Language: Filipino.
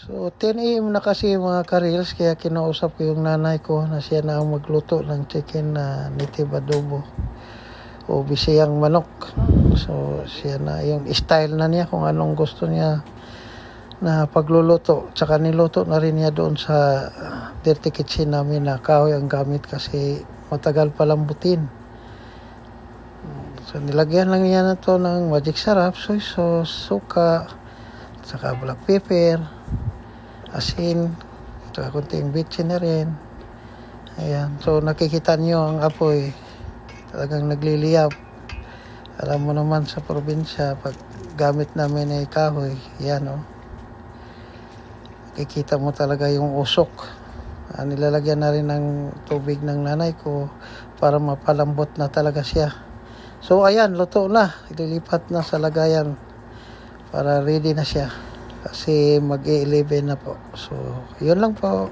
So 10 AM na kasi mga ka-reels, kaya kinausap ko yung nanay ko na siya na ang magluto ng chicken na native adobo o bisayang manok. So siya na yung style na niya kung anong gusto niya na pagluluto. Tsaka niluto na rin niya doon sa dirty kitchen namin na kahoy ang gamit kasi matagal palambutin. So nilagyan lang niya na to ng magic sarap, soy sauce, suka, tsaka black pepper, asin, tsaka kunting bitchin na rin. Ayan. So nakikita niyo ang apoy talagang nagliliyab. Alam mo naman sa probinsya pag gamit namin ay kahoy, yan nakikita mo talaga yung usok. Nilalagyan na rin ng tubig ng nanay ko para mapalambot na talaga siya. So ayan, luto na. Ililipat na sa lagayan para ready na siya. Kasi mag-11 na po. So yun lang po.